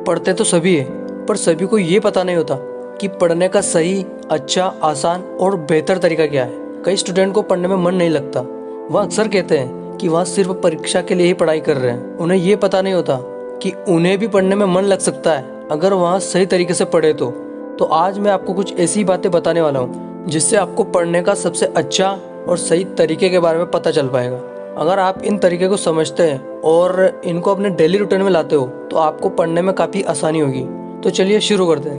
पढ़ते तो सभी है, पर सभी को ये पता नहीं होता कि पढ़ने का सही, अच्छा, आसान और बेहतर तरीका क्या है। कई स्टूडेंट को पढ़ने में मन नहीं लगता। वह अक्सर कहते हैं कि वह सिर्फ परीक्षा के लिए ही पढ़ाई कर रहे हैं। उन्हें ये पता नहीं होता कि उन्हें भी पढ़ने में मन लग सकता है अगर वह सही तरीके से पढ़े तो आज मैं आपको कुछ ऐसी बातें बताने वाला हूँ जिससे आपको पढ़ने का सबसे अच्छा और सही तरीके के बारे में पता चल पाएगा। अगर आप इन तरीके को समझते हैं और इनको अपने डेली रूटीन में लाते हो तो आपको पढ़ने में काफ़ी आसानी होगी। तो चलिए शुरू करते हैं।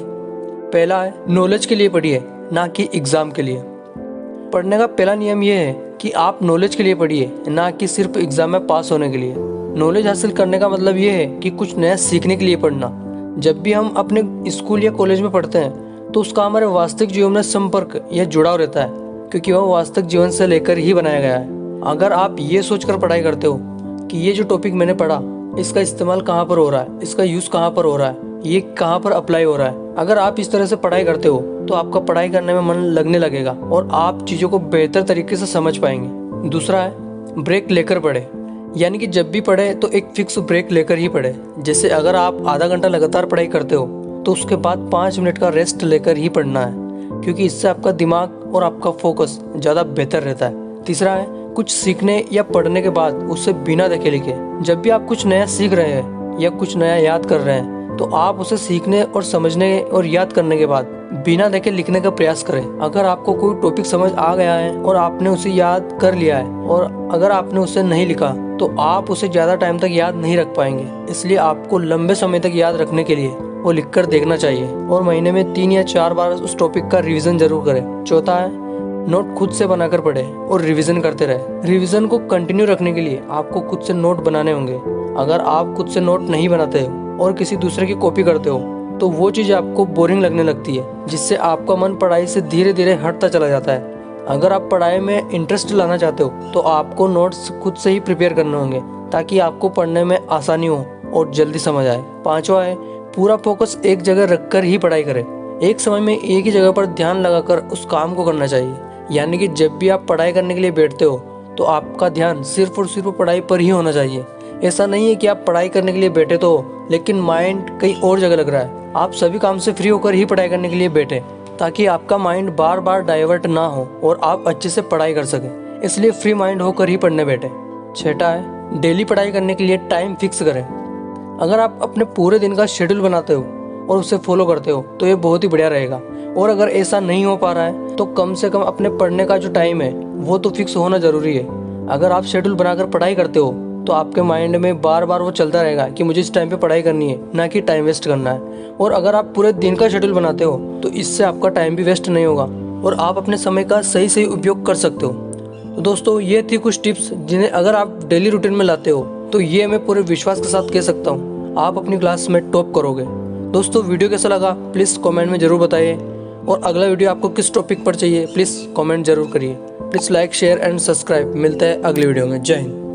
पहला है, नॉलेज के लिए पढ़िए, ना कि एग्ज़ाम के लिए। पढ़ने का पहला नियम यह है कि आप नॉलेज के लिए पढ़िए, ना कि सिर्फ एग्ज़ाम में पास होने के लिए। नॉलेज हासिल करने का मतलब ये है कि कुछ नया सीखने के लिए पढ़ना। जब भी हम अपने स्कूल या कॉलेज में पढ़ते हैं तो उसका हमारे वास्तविक जीवन में संपर्क या जुड़ाव रहता है, क्योंकि वह वास्तविक जीवन से लेकर ही बनाया गया है। अगर आप ये सोचकर पढ़ाई करते हो कि ये जो टॉपिक मैंने पढ़ा इसका इस्तेमाल कहाँ पर हो रहा है, इसका यूज़ कहाँ पर हो रहा है, ये कहाँ पर अप्लाई हो रहा है, अगर आप इस तरह से पढ़ाई करते हो तो आपका पढ़ाई करने में मन लगने लगेगा और आप चीज़ों को बेहतर तरीके से समझ पाएंगे। दूसरा है, ब्रेक लेकर पढ़े, यानी कि जब भी पढ़े तो एक फिक्स ब्रेक लेकर ही पढ़े। जैसे अगर आप आधा घंटा लगातार पढ़ाई करते हो तो उसके बाद 5 मिनट का रेस्ट लेकर ही पढ़ना है, क्योंकि इससे आपका दिमाग और आपका फोकस ज़्यादा बेहतर रहता है। तीसरा है, कुछ सीखने या पढ़ने के बाद उसे बिना देखे लिखे। जब भी आप कुछ नया सीख रहे हैं या कुछ नया याद कर रहे हैं तो आप उसे सीखने और समझने और याद करने के बाद बिना देखे लिखने का प्रयास करें। अगर आपको कोई टॉपिक समझ आ गया है और आपने उसे याद कर लिया है और अगर आपने उसे नहीं लिखा तो आप उसे ज़्यादा टाइम तक याद नहीं रख पाएंगे। इसलिए आपको लंबे समय तक याद रखने के लिए वो लिख कर देखना चाहिए और महीने में 3 या 4 बार उस टॉपिक का रिवीजन जरूर करें। चौथा है, नोट खुद से बनाकर पढ़े और रिवीजन करते रहे। रिवीजन को कंटिन्यू रखने के लिए आपको खुद से नोट बनाने होंगे। अगर आप खुद से नोट नहीं बनाते हो और किसी दूसरे की कॉपी करते हो तो वो चीज़ आपको बोरिंग लगने लगती है, जिससे आपका मन पढ़ाई से धीरे धीरे हटता चला जाता है। अगर आप पढ़ाई में इंटरेस्ट लाना चाहते हो तो आपको नोट्स खुद से ही प्रिपेयर करने होंगे ताकि आपको पढ़ने में आसानी हो और जल्दी समझ आए। पांचवा है, पूरा फोकस एक जगह रखकर ही पढ़ाई करें। एक समय में एक ही जगह पर ध्यान लगाकर उस काम को करना चाहिए। यानी कि जब भी आप पढ़ाई करने के लिए बैठते हो तो आपका ध्यान सिर्फ और सिर्फ पढ़ाई पर ही होना चाहिए। ऐसा नहीं है कि आप पढ़ाई करने के लिए बैठे तो लेकिन माइंड कहीं और जगह लग रहा है। आप सभी काम से फ्री होकर ही पढ़ाई करने के लिए बैठे ताकि आपका माइंड बार बार डाइवर्ट ना हो और आप अच्छे से पढ़ाई कर सकें। इसलिए फ्री माइंड होकर ही पढ़ने बैठे। छठा है, डेली पढ़ाई करने के लिए टाइम फिक्स करें। अगर आप अपने पूरे दिन का शेड्यूल बनाते हो और उसे फॉलो करते हो तो ये बहुत ही बढ़िया रहेगा। और अगर ऐसा नहीं हो पा रहा है तो कम से कम अपने पढ़ने का जो टाइम है वो तो फिक्स होना ज़रूरी है। अगर आप शेड्यूल बनाकर पढ़ाई करते हो तो आपके माइंड में बार बार वो चलता रहेगा कि मुझे इस टाइम पे पढ़ाई करनी है, ना कि टाइम वेस्ट करना है। और अगर आप पूरे दिन का शेड्यूल बनाते हो तो इससे आपका टाइम भी वेस्ट नहीं होगा और आप अपने समय का सही सही उपयोग कर सकते हो। तो दोस्तों, ये थी कुछ टिप्स जिन्हें अगर आप डेली रूटीन में लाते हो तो ये मैं पूरे विश्वास के साथ कह सकता हूँ आप अपनी क्लास में टॉप करोगे। दोस्तों, वीडियो कैसा लगा प्लीज़ कमेंट में ज़रूर बताइए और अगला वीडियो आपको किस टॉपिक पर चाहिए प्लीज़ कमेंट जरूर करिए। Please like, share and subscribe. मिलते हैं अगले वीडियो में। जय हिंद।